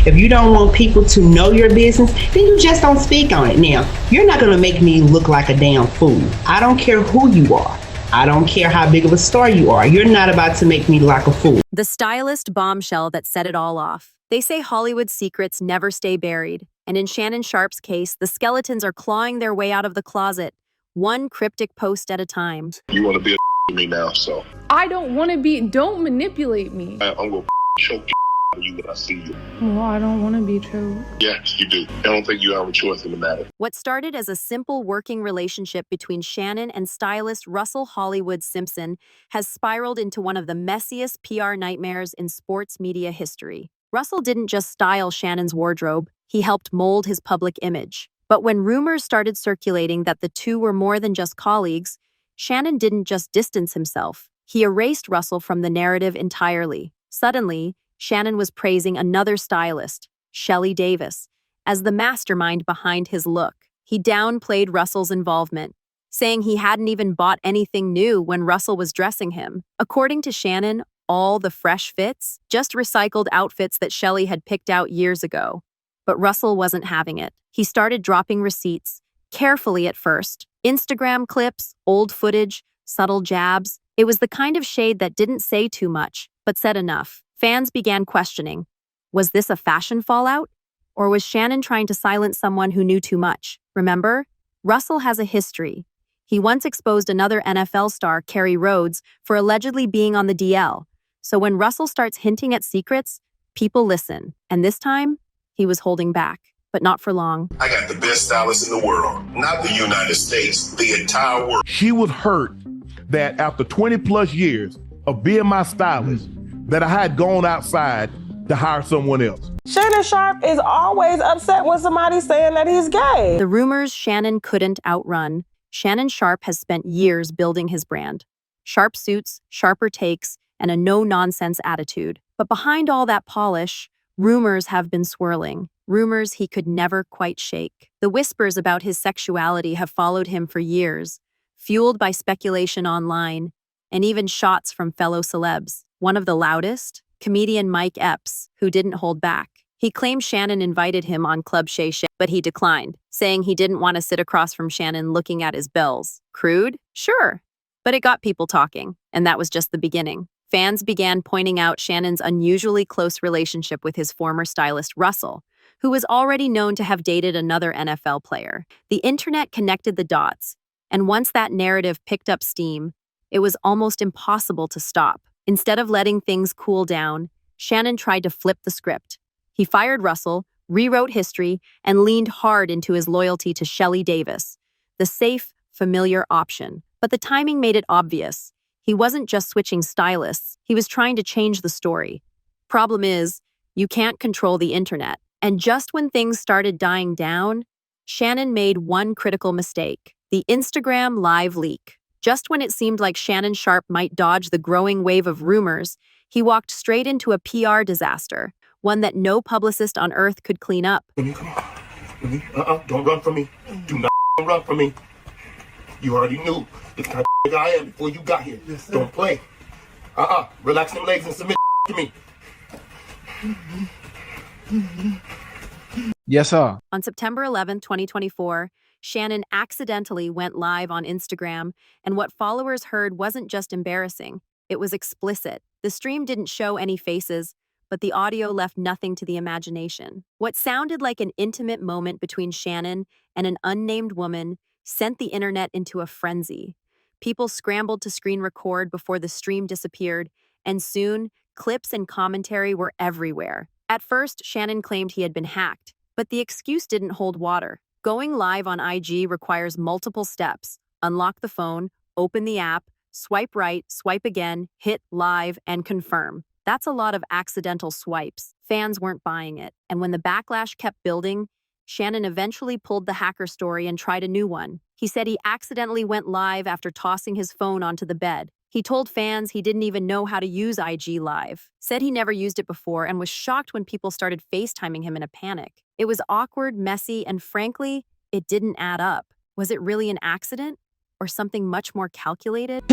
If you don't want people to know your business, then you just don't speak on it. Now, you're not going to make me look like a damn fool. I don't care who you are. I don't care how big of a star you are. You're not about to make me look like a fool. The stylist bombshell that set it all off. They say Hollywood secrets never stay buried. And in Shannon Sharpe's case, the skeletons are clawing their way out of the closet, one cryptic post at a time. You want to be a me now, so. I don't want to be, don't manipulate me. I'm going to choke you when I see you. Well, I don't want to be choked. Yes, you do. I don't think you have a choice in the matter. What started as a simple working relationship between Shannon and stylist Russell Hollywood Simpson has spiraled into one of the messiest PR nightmares in sports media history. Russell didn't just style Shannon's wardrobe, he helped mold his public image. But when rumors started circulating that the two were more than just colleagues, Shannon didn't just distance himself. He erased Russell from the narrative entirely. Suddenly, Shannon was praising another stylist, Shelly Davis, as the mastermind behind his look. He downplayed Russell's involvement, saying he hadn't even bought anything new when Russell was dressing him. According to Shannon, all the fresh fits, just recycled outfits that Shelly had picked out years ago. But Russell wasn't having it. He started dropping receipts, carefully at first. Instagram clips, old footage, subtle jabs. It was the kind of shade that didn't say too much, but said enough. Fans began questioning, was this a fashion fallout? Or was Shannon trying to silence someone who knew too much? Remember, Russell has a history. He once exposed another NFL star, Kerry Rhodes, for allegedly being on the DL. So when Russell starts hinting at secrets, people listen. And this time, he was holding back, but not for long. I got the best stylist in the world. Not the United States, the entire world. She was hurt that after 20 plus years of being my stylist, that I had gone outside to hire someone else. Shannon Sharpe is always upset when somebody's saying that he's gay. The rumors Shannon couldn't outrun. Shannon Sharpe has spent years building his brand. Sharp suits, sharper takes, and a no-nonsense attitude. But behind all that polish, rumors have been swirling. Rumors he could never quite shake. The whispers about his sexuality have followed him for years, fueled by speculation online, and even shots from fellow celebs. One of the loudest, comedian Mike Epps, who didn't hold back. He claimed Shannon invited him on Club Shay, but he declined, saying he didn't want to sit across from Shannon looking at his bells. Crude? Sure. But it got people talking, and that was just the beginning. Fans began pointing out Shannon's unusually close relationship with his former stylist Russell, who was already known to have dated another NFL player. The internet connected the dots, and once that narrative picked up steam, it was almost impossible to stop. Instead of letting things cool down, Shannon tried to flip the script. He fired Russell, rewrote history, and leaned hard into his loyalty to Shelly Davis, the safe, familiar option. But the timing made it obvious. He wasn't just switching stylists, he was trying to change the story. Problem is, you can't control the internet. And just when things started dying down, Shannon made one critical mistake: the Instagram live leak. Just when it seemed like Shannon Sharpe might dodge the growing wave of rumors, he walked straight into a PR disaster, one that no publicist on earth could clean up. Come on. Don't run from me. Do not run from me. You already knew the kind of I am before you got here. Yes, don't play. Relax them legs and submit to me. Yes, sir. On September 11, 2024, Shannon accidentally went live on Instagram, and what followers heard wasn't just embarrassing, it was explicit. The stream didn't show any faces, but the audio left nothing to the imagination. What sounded like an intimate moment between Shannon and an unnamed woman sent the internet into a frenzy. People scrambled to screen record before the stream disappeared, and soon, clips and commentary were everywhere. At first, Shannon claimed he had been hacked, but the excuse didn't hold water. Going live on IG requires multiple steps. Unlock the phone, open the app, swipe right, swipe again, hit live, and confirm. That's a lot of accidental swipes. Fans weren't buying it. And when the backlash kept building, Shannon eventually pulled the hacker story and tried a new one. He said he accidentally went live after tossing his phone onto the bed. He told fans he didn't even know how to use IG Live, said he never used it before, and was shocked when people started FaceTiming him in a panic. It was awkward, messy, and frankly, it didn't add up. Was it really an accident? Or something much more calculated?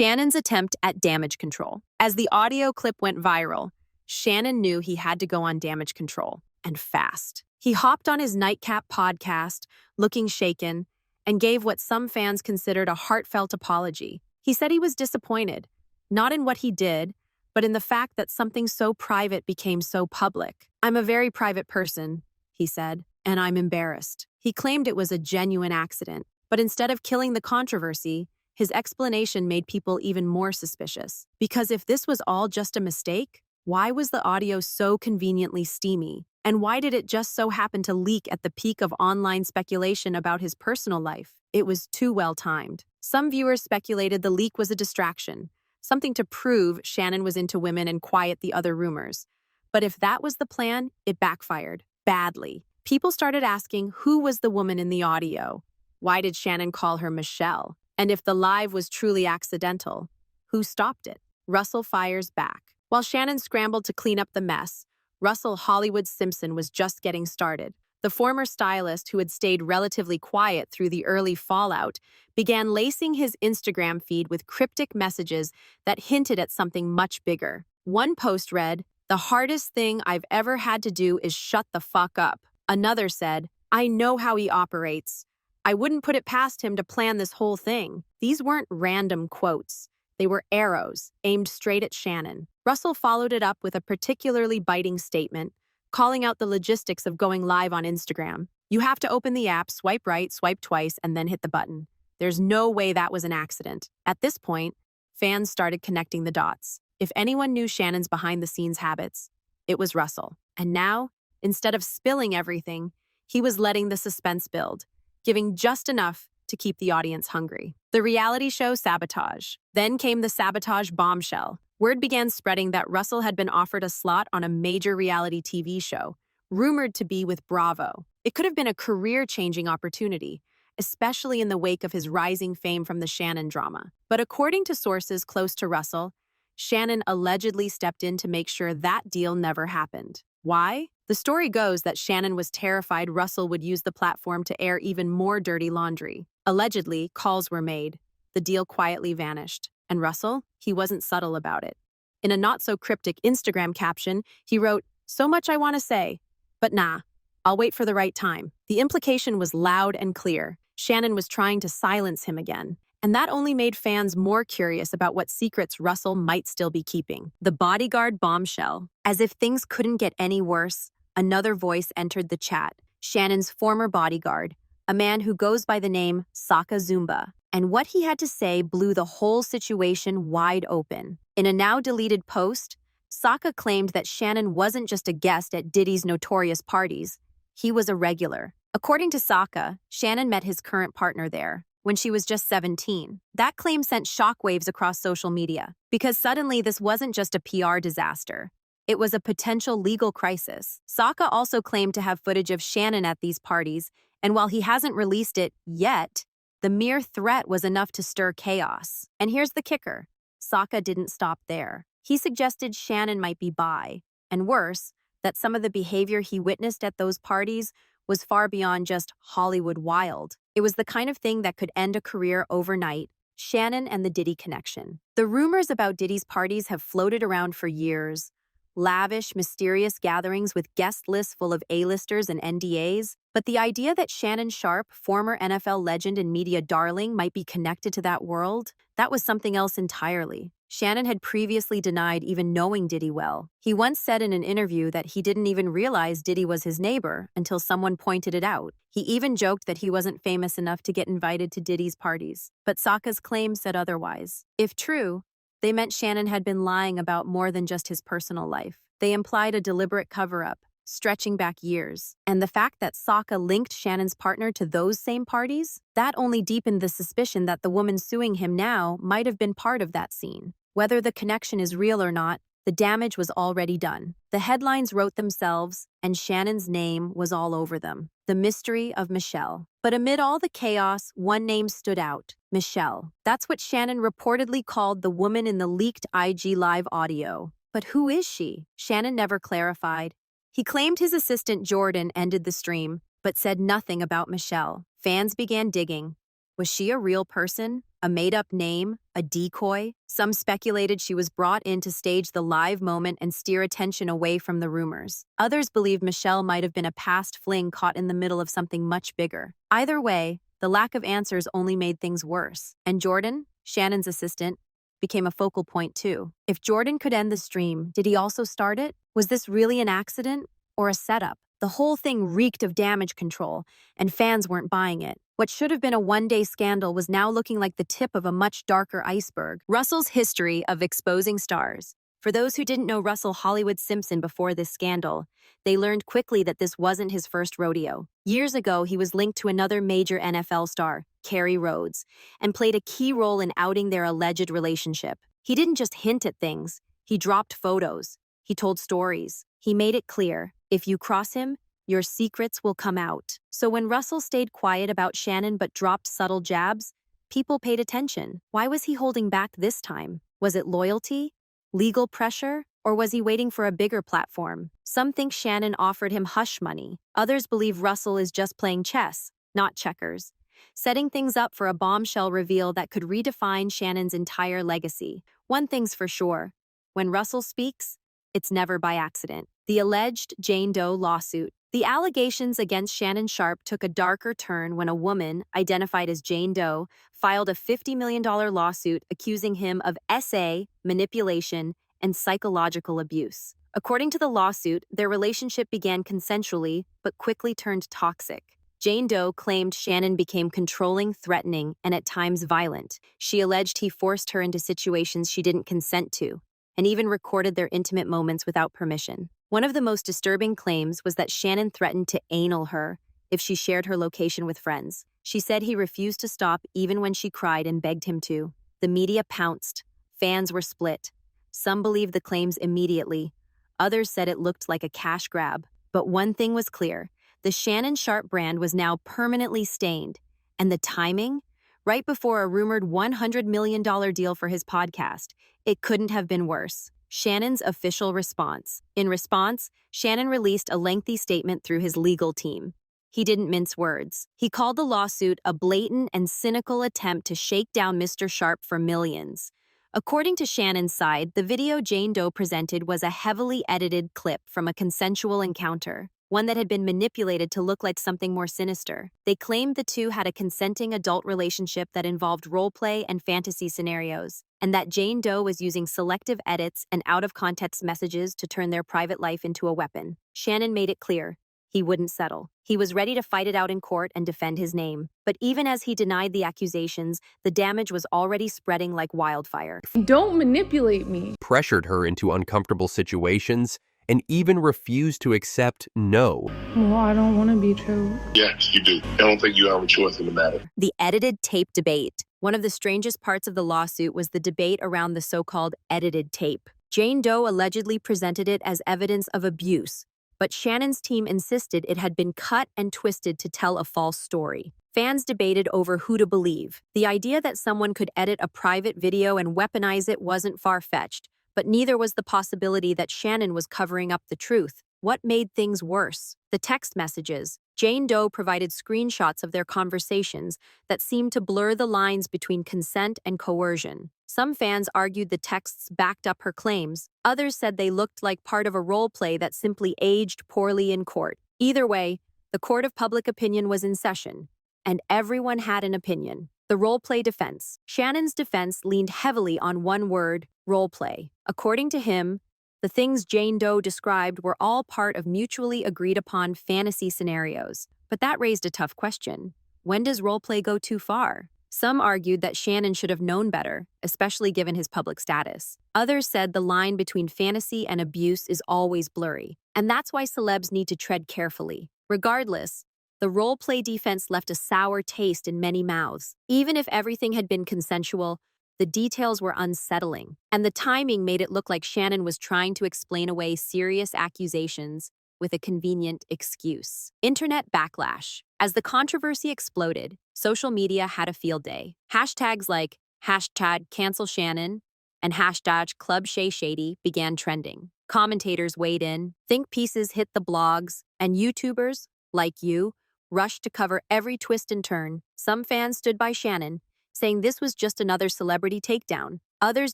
Shannon's attempt at damage control. As the audio clip went viral, Shannon knew he had to go on damage control, and fast. He hopped on his Nightcap podcast, looking shaken, and gave what some fans considered a heartfelt apology. He said he was disappointed, not in what he did, but in the fact that something so private became so public. "I'm a very private person," he said, "and I'm embarrassed." He claimed it was a genuine accident, but instead of killing the controversy, his explanation made people even more suspicious. Because if this was all just a mistake, why was the audio so conveniently steamy? And why did it just so happen to leak at the peak of online speculation about his personal life? It was too well timed. Some viewers speculated the leak was a distraction, something to prove Shannon was into women and quiet the other rumors. But if that was the plan, it backfired badly. People started asking who was the woman in the audio? Why did Shannon call her Michelle? And if the live was truly accidental, who stopped it? Russell fires back. While Shannon scrambled to clean up the mess, Russell Hollywood Simpson was just getting started. The former stylist, who had stayed relatively quiet through the early fallout, began lacing his Instagram feed with cryptic messages that hinted at something much bigger. One post read, "The hardest thing I've ever had to do is shut the fuck up." Another said, "I know how he operates. I wouldn't put it past him to plan this whole thing." These weren't random quotes. They were arrows aimed straight at Shannon. Russell followed it up with a particularly biting statement, calling out the logistics of going live on Instagram. "You have to open the app, swipe right, swipe twice, and then hit the button. There's no way that was an accident." At this point, fans started connecting the dots. If anyone knew Shannon's behind-the-scenes habits, it was Russell. And now, instead of spilling everything, he was letting the suspense build, giving just enough to keep the audience hungry. The reality show Sabotage. Then came the Sabotage bombshell. Word began spreading that Russell had been offered a slot on a major reality TV show, rumored to be with Bravo. It could have been a career-changing opportunity, especially in the wake of his rising fame from the Shannon drama. But according to sources close to Russell, Shannon allegedly stepped in to make sure that deal never happened. Why? The story goes that Shannon was terrified Russell would use the platform to air even more dirty laundry. Allegedly, calls were made. The deal quietly vanished. And Russell? He wasn't subtle about it. In a not-so-cryptic Instagram caption, he wrote, "So much I want to say, but nah, I'll wait for the right time." The implication was loud and clear. Shannon was trying to silence him again. And that only made fans more curious about what secrets Russell might still be keeping. The bodyguard bombshell. As if things couldn't get any worse, another voice entered the chat. Shannon's former bodyguard, a man who goes by the name Saka Zumba. And what he had to say blew the whole situation wide open. In a now-deleted post, Saka claimed that Shannon wasn't just a guest at Diddy's notorious parties. He was a regular. According to Saka, Shannon met his current partner there when she was just 17. That claim sent shockwaves across social media, because suddenly this wasn't just a PR disaster. It was a potential legal crisis. Saka also claimed to have footage of Shannon at these parties, and while he hasn't released it yet, the mere threat was enough to stir chaos. And here's the kicker. Saka didn't stop there. He suggested Shannon might be bi, and worse, that some of the behavior he witnessed at those parties was far beyond just Hollywood wild. It was the kind of thing that could end a career overnight. Shannon and the Diddy connection. The rumors about Diddy's parties have floated around for years. Lavish, mysterious gatherings with guest lists full of A-listers and NDAs. But the idea that Shannon Sharpe, former NFL legend and media darling, might be connected to that world, that was something else entirely. Shannon had previously denied even knowing Diddy well. He once said in an interview that he didn't even realize Diddy was his neighbor until someone pointed it out. He even joked that he wasn't famous enough to get invited to Diddy's parties. But Saka's claim said otherwise. If true, they meant Shannon had been lying about more than just his personal life. They implied a deliberate cover-up, stretching back years. And the fact that Saka linked Shannon's partner to those same parties, that only deepened the suspicion that the woman suing him now might have been part of that scene. Whether the connection is real or not, the damage was already done. The headlines wrote themselves, and Shannon's name was all over them. The mystery of Michelle. But amid all the chaos, one name stood out. Michelle. That's what Shannon reportedly called the woman in the leaked IG Live audio. But who is she? Shannon never clarified. He claimed his assistant Jordan ended the stream, but said nothing about Michelle. Fans began digging. Was she a real person? A made-up name? A decoy? Some speculated she was brought in to stage the live moment and steer attention away from the rumors. Others believed Michelle might have been a past fling caught in the middle of something much bigger. Either way, the lack of answers only made things worse. And Jordan, Shannon's assistant, became a focal point too. If Jordan could end the stream, did he also start it? Was this really an accident or a setup? The whole thing reeked of damage control, and fans weren't buying it. What should have been a one-day scandal was now looking like the tip of a much darker iceberg. Russell's history of exposing stars. For those who didn't know Russell Hollywood Simpson before this scandal, they learned quickly that this wasn't his first rodeo. Years ago, he was linked to another major NFL star, Kerry Rhodes, and played a key role in outing their alleged relationship. He didn't just hint at things. He dropped photos. He told stories. He made it clear, if you cross him, your secrets will come out. So when Russell stayed quiet about Shannon but dropped subtle jabs, people paid attention. Why was he holding back this time? Was it loyalty? Legal pressure? Or was he waiting for a bigger platform? Some think Shannon offered him hush money. Others believe Russell is just playing chess, not checkers, setting things up for a bombshell reveal that could redefine Shannon's entire legacy. One thing's for sure, when Russell speaks, it's never by accident. The alleged Jane Doe lawsuit. The allegations against Shannon Sharpe took a darker turn when a woman, identified as Jane Doe, filed a $50 million lawsuit accusing him of SA, manipulation, and psychological abuse. According to the lawsuit, their relationship began consensually, but quickly turned toxic. Jane Doe claimed Shannon became controlling, threatening, and at times violent. She alleged he forced her into situations she didn't consent to, and even recorded their intimate moments without permission. One of the most disturbing claims was that Shannon threatened to anal her if she shared her location with friends. She said he refused to stop even when she cried and begged him to. The media pounced. Fans were split. Some believed the claims immediately. Others said it looked like a cash grab. But one thing was clear. The Shannon Sharpe brand was now permanently stained. And the timing? Right before a rumored $100 million deal for his podcast. It couldn't have been worse. Shannon's official response. In response, Shannon released a lengthy statement through his legal team. He didn't mince words. He called the lawsuit a blatant and cynical attempt to shake down Mr. Sharpe for millions. According to Shannon's side, the video Jane Doe presented was a heavily edited clip from a consensual encounter, one that had been manipulated to look like something more sinister. They claimed the two had a consenting adult relationship that involved role-play and fantasy scenarios, and that Jane Doe was using selective edits and out-of-context messages to turn their private life into a weapon. Shannon made it clear. He wouldn't settle. He was ready to fight it out in court and defend his name. But even as he denied the accusations, the damage was already spreading like wildfire. Don't manipulate me. Pressured her into uncomfortable situations, and even refused to accept no. Well, I don't want to be choked. Yes, you do. I don't think you have a choice in the matter. The edited tape debate. One of the strangest parts of the lawsuit was the debate around the so-called edited tape. Jane Doe allegedly presented it as evidence of abuse, but Shannon's team insisted it had been cut and twisted to tell a false story. Fans debated over who to believe. The idea that someone could edit a private video and weaponize it wasn't far-fetched, but neither was the possibility that Shannon was covering up the truth. What made things worse? The text messages. Jane Doe provided screenshots of their conversations that seemed to blur the lines between consent and coercion. Some fans argued the texts backed up her claims. Others said they looked like part of a role play that simply aged poorly in court. Either way, the court of public opinion was in session, and everyone had an opinion. The role-play defense. Shannon's defense leaned heavily on one word, role-play. According to him, the things Jane Doe described were all part of mutually agreed-upon fantasy scenarios. But that raised a tough question. When does role-play go too far? Some argued that Shannon should have known better, especially given his public status. Others said the line between fantasy and abuse is always blurry, and that's why celebs need to tread carefully. Regardless, the role-play defense left a sour taste in many mouths. Even if everything had been consensual, the details were unsettling, and the timing made it look like Shannon was trying to explain away serious accusations with a convenient excuse. Internet backlash. As the controversy exploded, social media had a field day. Hashtags like #CancelShannon and #ClubShayShady began trending. Commentators weighed in, think pieces hit the blogs, and YouTubers, like you, rushed to cover every twist and turn. Some fans stood by Shannon, saying this was just another celebrity takedown. Others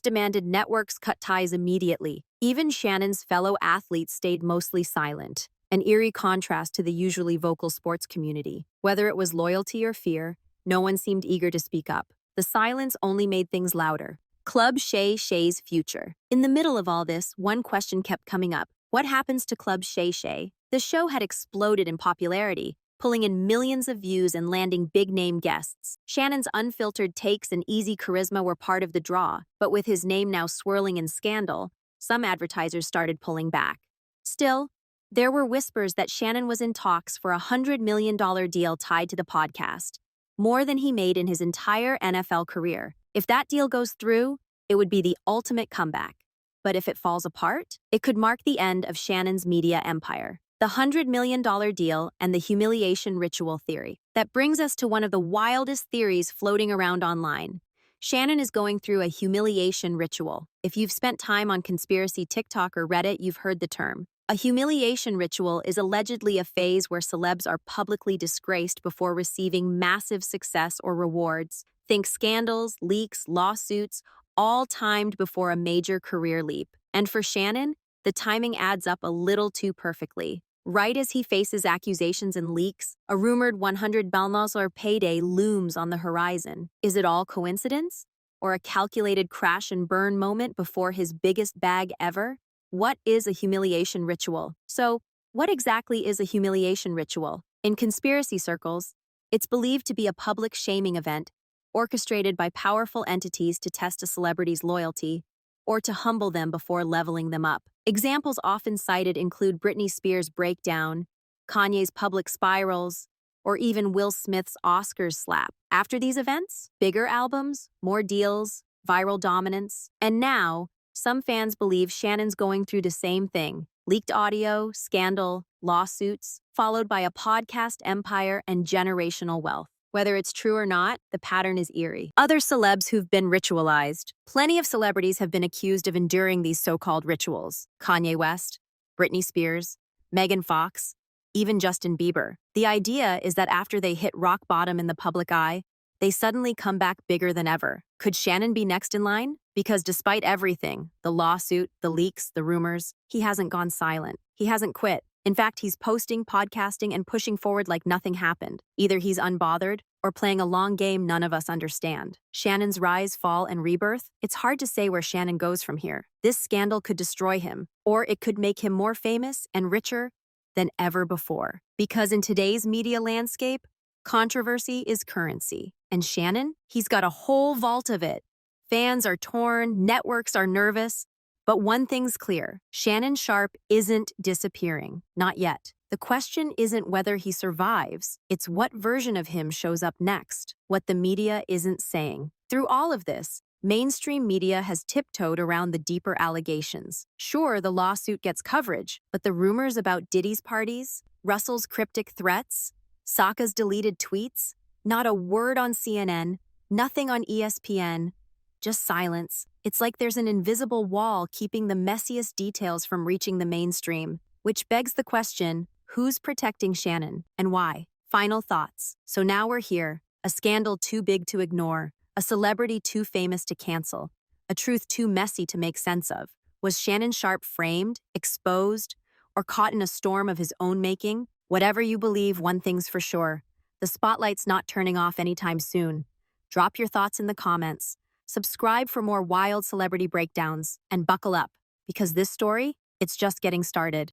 demanded networks cut ties immediately. Even Shannon's fellow athletes stayed mostly silent, an eerie contrast to the usually vocal sports community. Whether it was loyalty or fear, no one seemed eager to speak up. The silence only made things louder. Club Shay's future. In the middle of all this, one question kept coming up. What happens to Club Shay? The show had exploded in popularity, pulling in millions of views and landing big-name guests. Shannon's unfiltered takes and easy charisma were part of the draw, but with his name now swirling in scandal, some advertisers started pulling back. Still, there were whispers that Shannon was in talks for a $100 million deal tied to the podcast, more than he made in his entire NFL career. If that deal goes through, it would be the ultimate comeback. But if it falls apart, it could mark the end of Shannon's media empire. The $100 million deal and the humiliation ritual theory. That brings us to one of the wildest theories floating around online. Shannon is going through a humiliation ritual. If you've spent time on conspiracy TikTok or Reddit, you've heard the term. A humiliation ritual is allegedly a phase where celebs are publicly disgraced before receiving massive success or rewards. Think scandals, leaks, lawsuits, all timed before a major career leap. And for Shannon, the timing adds up a little too perfectly. Right as he faces accusations and leaks, a rumored $100 million payday looms on the horizon. Is it all coincidence? Or a calculated crash and burn moment before his biggest bag ever? What is a humiliation ritual? So, what exactly is a humiliation ritual? In conspiracy circles, it's believed to be a public shaming event orchestrated by powerful entities to test a celebrity's loyalty or to humble them before leveling them up. Examples often cited include Britney Spears' breakdown, Kanye's public spirals, or even Will Smith's Oscars slap. After these events, bigger albums, more deals, viral dominance, and now, some fans believe Shannon's going through the same thing. Leaked audio, scandal, lawsuits, followed by a podcast empire and generational wealth. Whether it's true or not, the pattern is eerie. Other celebs who've been ritualized. Plenty of celebrities have been accused of enduring these so-called rituals. Kanye West, Britney Spears, Megan Fox, even Justin Bieber. The idea is that after they hit rock bottom in the public eye, they suddenly come back bigger than ever. Could Shannon be next in line? Because despite everything, the lawsuit, the leaks, the rumors, he hasn't gone silent. He hasn't quit. In fact, he's posting, podcasting, and pushing forward like nothing happened. Either he's unbothered or playing a long game none of us understand. Shannon's rise, fall, and rebirth? It's hard to say where Shannon goes from here. This scandal could destroy him, or it could make him more famous and richer than ever before. Because in today's media landscape, controversy is currency. And Shannon? He's got a whole vault of it. Fans are torn, networks are nervous. But one thing's clear, Shannon Sharpe isn't disappearing. Not yet. The question isn't whether he survives, it's what version of him shows up next, what the media isn't saying. Through all of this, mainstream media has tiptoed around the deeper allegations. Sure, the lawsuit gets coverage, but the rumors about Diddy's parties, Russell's cryptic threats, Saka's deleted tweets, not a word on CNN, nothing on ESPN, just silence. It's like there's an invisible wall keeping the messiest details from reaching the mainstream. Which begs the question, who's protecting Shannon and why? Final thoughts. So now we're here. A scandal too big to ignore. A celebrity too famous to cancel. A truth too messy to make sense of. Was Shannon Sharpe framed, exposed, or caught in a storm of his own making? Whatever you believe, one thing's for sure. The spotlight's not turning off anytime soon. Drop your thoughts in the comments. Subscribe for more wild celebrity breakdowns, and buckle up, because this story, it's just getting started.